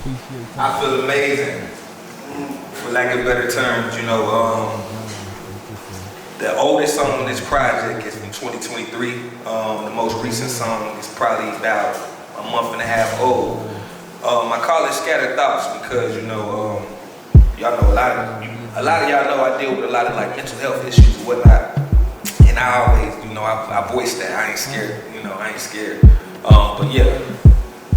I feel amazing, for lack of better terms. The oldest song on this project is from 2023. The most recent song is probably about a month and a half old. I call it Scattered Thoughts because y'all know a lot of y'all know I deal with a lot of like mental health issues and whatnot, and I always I voice that I ain't scared. I ain't scared. But yeah,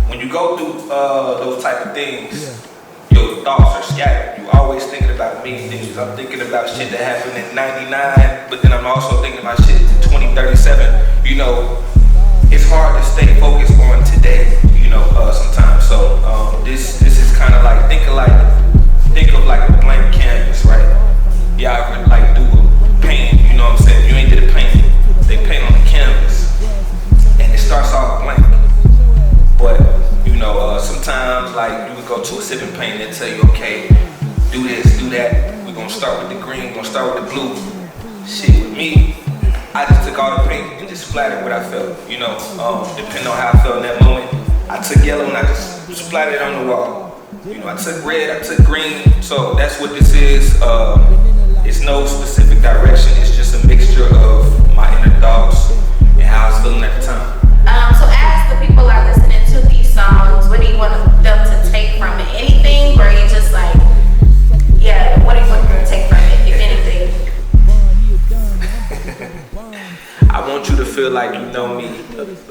when you go through those type of things, your thoughts are scattered. You always thinking about many things. I'm thinking about shit that happened in '99, but then I'm also thinking about shit in 2037. It's hard to stay focused on today. Sometimes. So this is kind of like think of like a blank canvas, right? Y'all ever like do a paint? You know what I'm saying? You ain't did a painting. They paint on the canvas, and it starts off blank. But sometimes like you would go to a sip and paint and tell you, okay, do this, do that. We're gonna start with the green, we're gonna start with the blue. Shit, with me, I just took all the paint and just splattered what I felt. Depending on how I felt in that moment. I took yellow and I just splattered it on the wall. I took red, I took green. So that's what this is. It's no specific direction. It's just a mixture of my inner thoughts and how I was feeling at the time. So as the people are listening to these songs, what do you want them to take from it? Anything, or are you just like, yeah, what do you want them to take from it, if anything? I want you to feel like you know me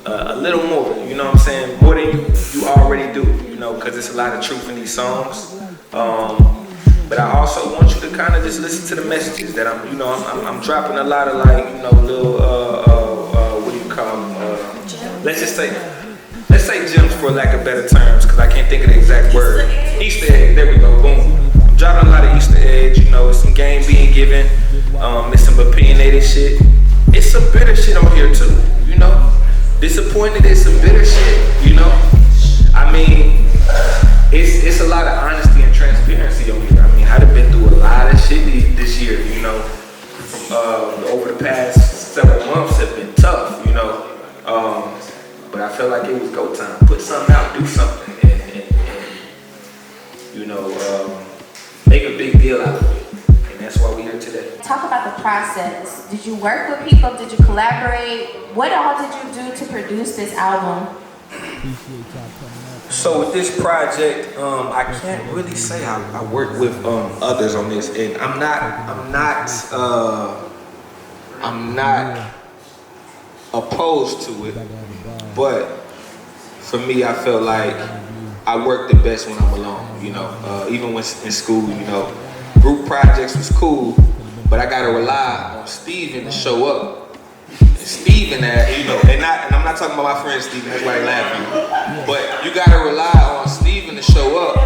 a little more, you know what I'm saying? More than you already do, because it's a lot of truth in these songs. But I also want you to kind of just listen to the messages that I'm dropping a lot of like, little, what do you call them? Let's say gems for lack of better terms, because I can't think of the exact word. Easter egg, there we go, boom. I'm dropping a lot of Easter eggs, some game being given, it's some opinionated shit. It's some bitter shit on here too, Disappointed is some bitter shit, I mean, it's a lot of honesty and transparency on here. I mean, I've been through a lot of shit this year, from over the past several months have been tough, but I felt like it was go time. Put something out, do something, and make a big deal out of it. And that's why we're here today. Talk about the process. Did you work with people? Did you collaborate? What all did you do to produce this album? So with this project, I can't really say I worked with others on this, and I'm not opposed to it, but for me, I felt like I work the best when I'm alone. Even when in school, group projects was cool, but I gotta rely on Steven to show up. Steven, and I'm not talking about my friend Steven, that's why he laughing. But you gotta rely on Steven to show up.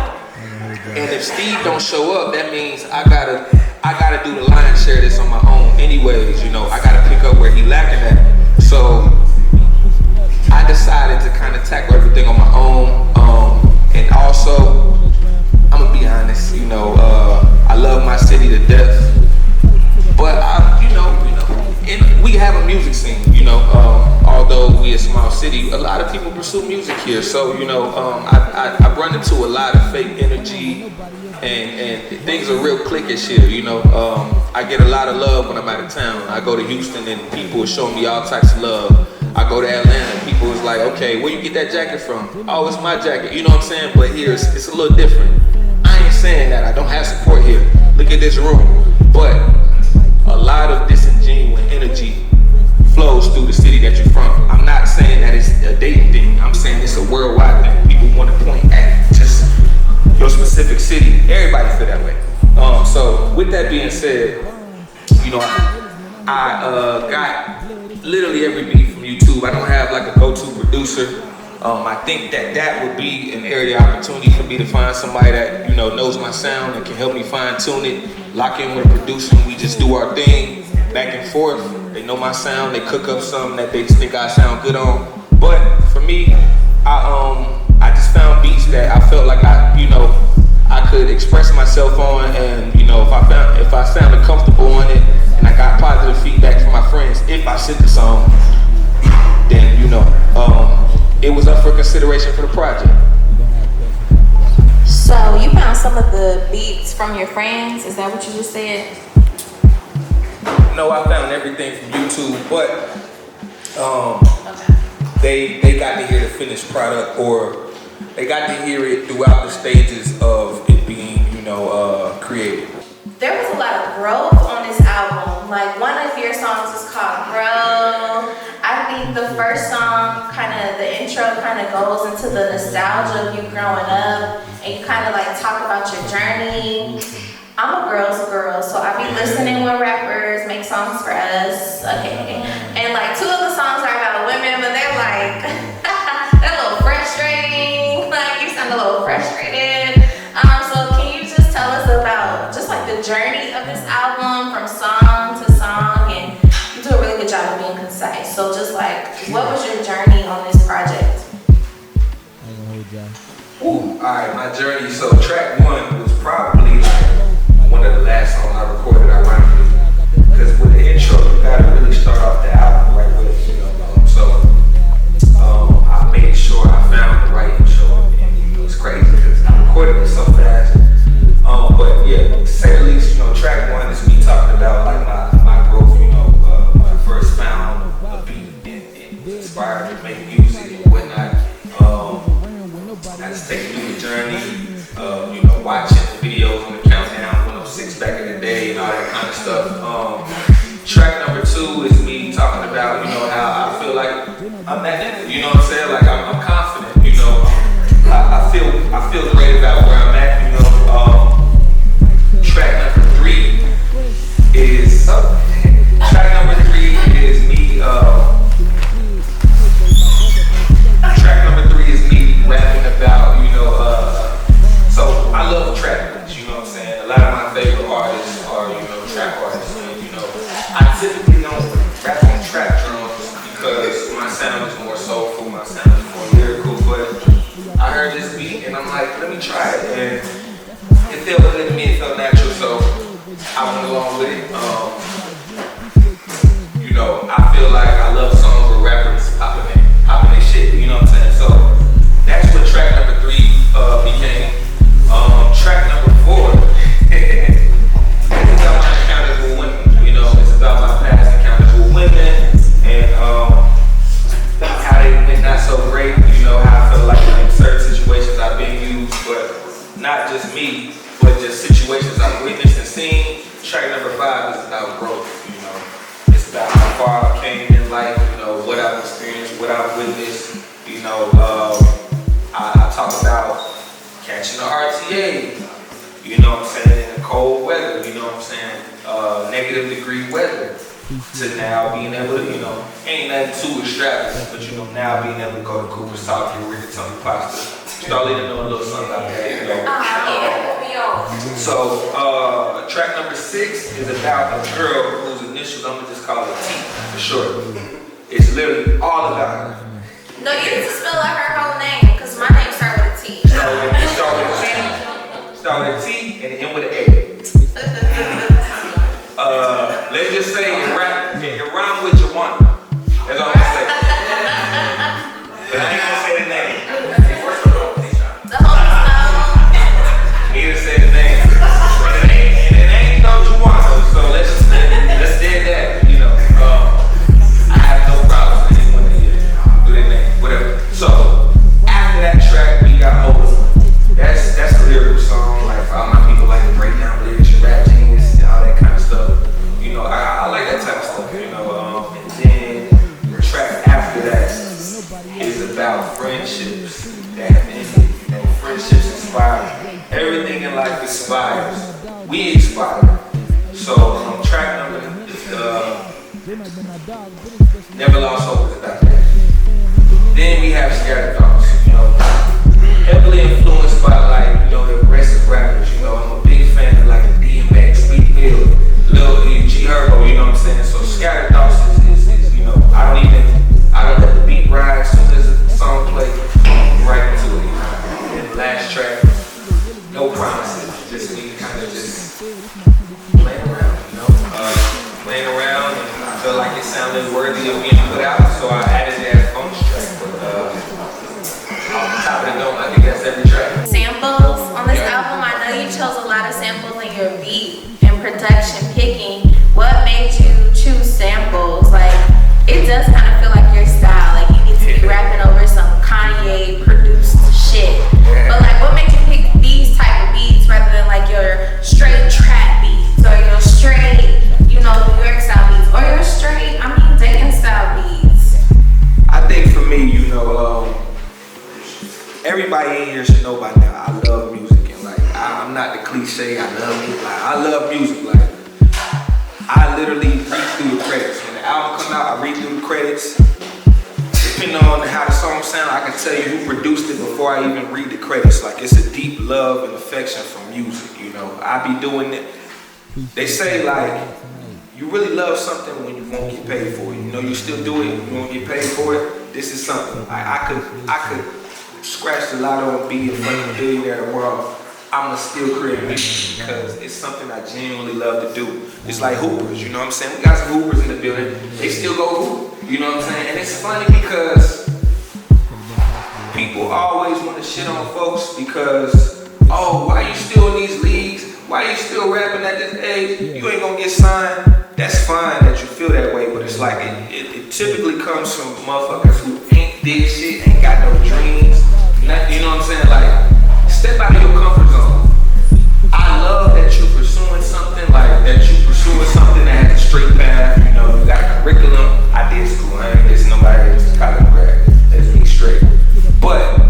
And if Steve don't show up, that means I gotta do the lion's share of this on my own anyways, I gotta pick up where he lacking at. So I decided to kind of tackle everything on my own. And also, I'm gonna be honest, I love my city to death. But we have a music scene, although we a small city, a lot of people pursue music here. So, I run into a lot of fake energy and things are real cliquish here, I get a lot of love when I'm out of town. I go to Houston and people show me all types of love. I go to Atlanta and people is like, okay, where you get that jacket from? Oh, it's my jacket, you know what I'm saying? But here it's a little different. I ain't saying that I don't have support here. Look at this room. But a lot of disingenuous energy flows through the city that you're from. I'm not saying that it's a dating thing. I'm saying it's a worldwide thing. People want to point at just your specific city. Everybody feel that way. So with that being said, I got literally every beat from YouTube. I don't have like a go-to producer. I think that would be an area opportunity for me to find somebody that knows my sound and can help me fine tune it, lock in with a producer, and we just do our thing back and forth. They know my sound, they cook up something that they think I sound good on. But for me, I just found beats that I felt like I could express myself on, and if I sounded comfortable on it, and I got positive feedback from my friends, if I sent the song, then it was up for consideration for the project. So you found some of the beats from your friends? Is that what you just said? No, I found everything from YouTube, but Okay. they got to hear the finished product, or they got to hear it throughout the stages of it being, created. There was a lot of growth on this album. Like one of your songs is called Grow. I think the first song, the intro goes into the nostalgia of you growing up, and you talk about your journey. I'm a girl's girl, so I be listening when rappers make songs for us. Okay. And two of the songs are about women, but they're they're a little frustrating. You sound a little frustrated. So can you just tell us about just the journey of this album from song to song? And you do a really good job of being concise. So just what was your journey on this project? Ooh, alright, my journey. So track 1 was probably one of the last songs I recorded, ironically. Because with the intro, you gotta really start off the album right with I made sure I found the right intro, and it was crazy because I recorded it so fast. But yeah, to say the least, track 1 is me talking about my growth, when I first found a beat and inspired to make music and whatnot. I just take you through the journey, watching the videos on the Countdown 106 back in the day and all that kind of stuff. Track number 2 is me talking about, how I feel like I'm that nigga, what I'm saying? I'm confident, I feel great about where I'm at, Track number 3 is me rapping about, so I love trap beats, what I'm saying? A lot of my favorite artists are, trap artists, and, I typically don't rap on trap drums because my sound is more soulful, my sound is more lyrical, but I heard this beat and I'm like, let me try it, and it felt good to me, it felt natural, so I went along with it. I feel like I love songs where rappers popping their shit, what I'm saying? So that's what track number 3 became. Track number 4, it's about my encounters with women, it's about my past encounters with women, and how they went not so great, how I feel like in certain situations I've been used, but not just me, but just situations I've witnessed and seen. Track number 5 is about growth, It's about how far I came in life, what I've experienced, what I've witnessed, I talk about catching the RTA, in the cold weather, negative degree weather, to now being able to, ain't nothing too extravagant, but now being able to go to Cooper's Talk, get rigatoni pasta. Start letting know a little something out there, So, track number 6 is about a girl whose initials, I'm gonna just call her T for short. It's literally all about her. No, you need to spell out her whole name, because my name starts with a T. Start with a T and end with an A. Let's just say it rhyme with Joanna. That's all I'm gonna say. But I ain't gonna say the name. The whole song. He didn't say the name. And it ain't no Joanna, so let's dead that, I have no problem with anyone that do their name, whatever. So after that track, we got Over. That's a lyrical song, for all my people like to break down lyrics, rap genius, and all that kind of stuff. I like that type of stuff, and then the track after that is about friendships that have ended, friendships inspire. Everything in life inspires. We inspire. So track number Never Lost Hope is about that. Then we have Scattered Thoughts, heavily influenced by the aggressive rappers. I'm a big fan of DMX, Meek Mill, Lil G Herbo, what I'm saying? So Scattered Thoughts is I don't let the beat ride. As soon as the song plays, I'm right into it. And the last track, No Promises, just me kind of just playing around, playing around, and I felt like it sounded worthy of being put out, so I added that bonus track. But off the top of the dome, I think that's every track. Samples on this you chose a lot of samples in your beat and production picking. What made you choose samples? Like, it does kind of feel like your style. Like, you need to be rapping over some Kanye produced shit. But like, what made you pick these type of beats rather than like your straight trap beats or your straight, you know, New York style beats or your straight, Dayton style beats? I think for me, you know, everybody in here should know by now, I love music. And like, I'm not the cliche, I love music. Like, I love music. Like, I literally read through the credits. When the album come out, I read through the credits. Depending on how the song sound, I can tell you who produced it before I even read the credits. Like, it's a deep love and affection for music, you know. I be doing it. They say, like, you really love something when you won't get paid for it. You know, you still do it, you won't get paid for it. This is something. I could scratch the lotto and be a fucking billionaire tomorrow. I'ma still create music because it's something I genuinely love to do. It's like hoopers, you know what I'm saying? We got some hoopers in the building. They still go hoop, you know what I'm saying? And it's funny because people always want to shit on folks because, oh, why you still in these leagues? Why you still rapping at this age? You ain't gonna get signed. That's fine that you feel that way, but it's like it typically comes from motherfuckers who ain't did shit, ain't got no dreams. You know what I'm saying? Like, step out of your comfort zone. I love that you're pursuing something, like that you're pursuing something that has a straight path. You know, you got a curriculum. I did school. I ain't listen to nobody else. College grad. Let's be straight. But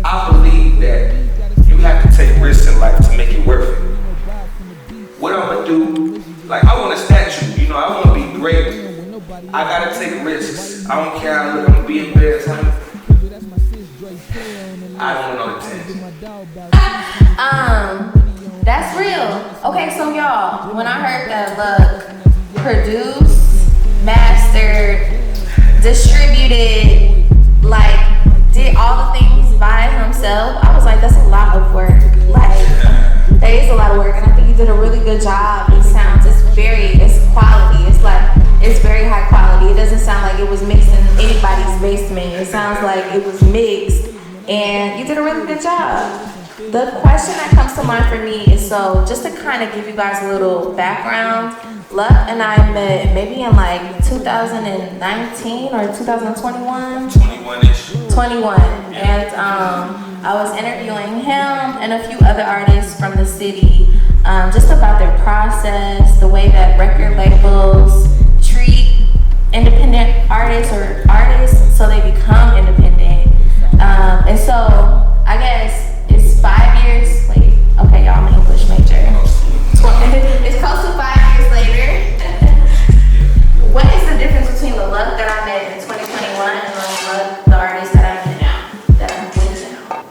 I believe that you have to take risks in life to make it worth it. What I'm gonna do, like, I want a statue, you know, I wanna be great. I gotta take risks. I don't care how I look, I'm gonna be embarrassed. I don't know the tension. That's real. Okay, so y'all, when I heard that look, produced, mastered, distributed, like, did all the things by himself, I was like, that's a lot of work. Like, that is a lot of work, and I think you did a really good job. It sounds, it's quality. It's like, it's very high quality. It doesn't sound like it was mixed in anybody's basement. It sounds like it was mixed, and you did a really good job. The question that comes to mind for me is, so just to kind of give you guys a little background, Luck and I met maybe in like 2019 or 2021? 21-ish. 21. And I was interviewing him and a few other artists from the city just about their process, the way that record labels treat independent artists or artists so they become independent. And so I guess it's 5 years, wait, okay, y'all, I'm an English major. It's close to 5 years later. What is the difference between the Luck that I met in 2021 and the artist that I met now, that I'm with now?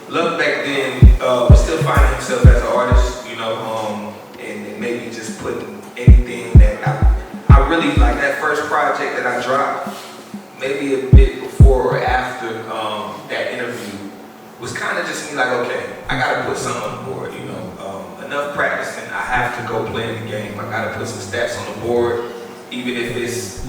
Luck back then was still finding himself as an artist, you know, and maybe just putting anything that I really like. That first project that I dropped, maybe a bit before or after that interview, was kind of just me like, okay, I gotta put something on the board, you know. Enough practicing, I have to go play in the game. I gotta put some stats on the board, even if it's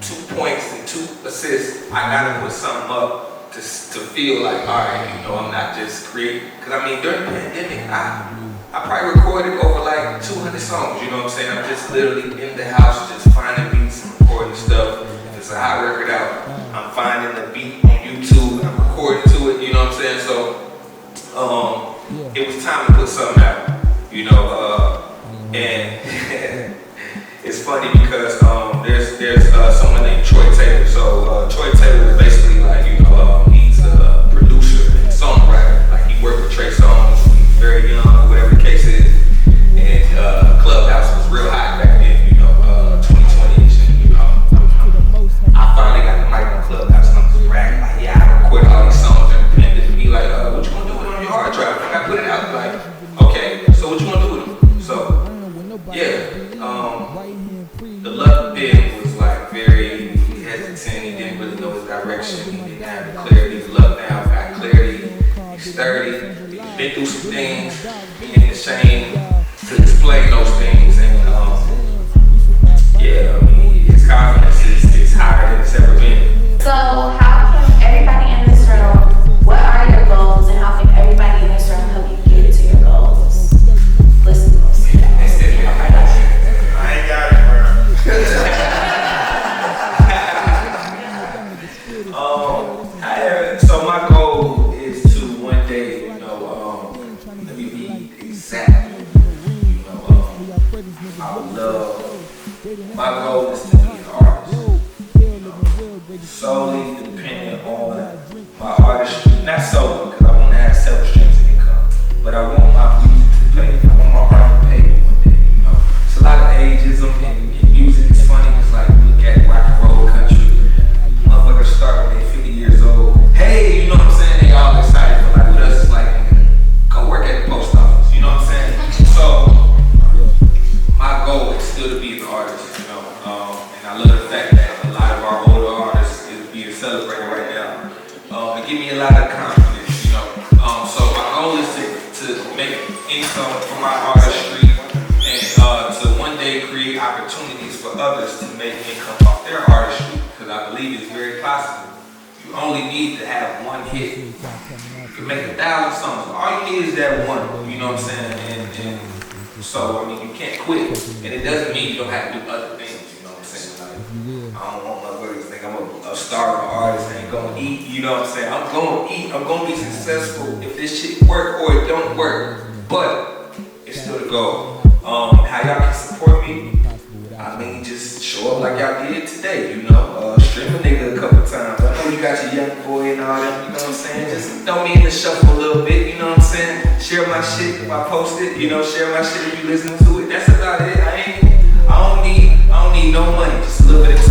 2 points and 2 assists. I gotta put something up to feel like, all right, you know, I'm not just creating. Cause I mean, during the pandemic, I probably recorded over like 200 songs. You know what I'm saying? I'm just literally in the house, just finding beats and recording stuff. It's a hot record out. I'm finding the beat on YouTube. I'm recording to it. You know what I'm saying? So it was time to put something out. You know, and it's funny because there's someone named Troy Taylor. So Troy Taylor is basically like, you know, he's a producer and songwriter. Like, he worked with Trey Songz when he was very young, or whatever the case is. And Clubhouse was real hot back then, you know, 2020-ish. And, you know, I finally got the mic on Clubhouse and I'm just bragging like, yeah, I recorded all these songs independent. And be like, what you gonna do with it on your hard drive? I gotta put it out. Like, okay, so what you gonna do with them? So, yeah, the Luck bid was like very hesitant. He didn't really know his direction. He didn't have the clarity. Luck now got clarity. He's 30. He's been through some things. He ain't ashamed to explain those things. And yeah, I mean, his confidence is higher than it's ever been. So how can everybody in this room, what are your goals and how can everybody in this room help you So my goal is to one day, let me be exact. I would love, my goal is to be an artist. Solely dependent on my artistry. Not solely, because I want to have several streams of income. But I want my music to play. I want my art to pay me one day, It's a lot of ageism in music. It's funny. It's like you look at rock and roll country. Motherfuckers start when they're 50 years old. Hey, you know what I'm saying? They all excited for like with us. It's like, go work at the post office. You know what I'm saying? So my goal is still to be an artist, and I love the fact that a lot of our older artists is being celebrated right now. It gives me a lot of confidence, So my goal is to make income from my artistry and to one day create opportunities for others to make income off their artistry, because I believe it's very possible. You only need to have one hit. You can make 1,000 songs. All you need is that one, you know what I'm saying? And so, you can't quit. And it doesn't mean you don't have to do other things, you know what I'm saying? Like, I don't want motherfuckers to think I'm a star of an artist and ain't gonna eat, you know what I'm saying? I'm gonna eat, I'm gonna be successful if this shit work or it don't work. But, it's still the goal. How y'all can support me? Just show up like y'all did today, stream a nigga a couple times. I know you got your young boy and all that, you know what I'm saying? Just throw me in the shuffle a little bit, you know what I'm saying? Share my shit if I post it, share my shit if you listen to it. That's about it. I don't need no money, just a little bit of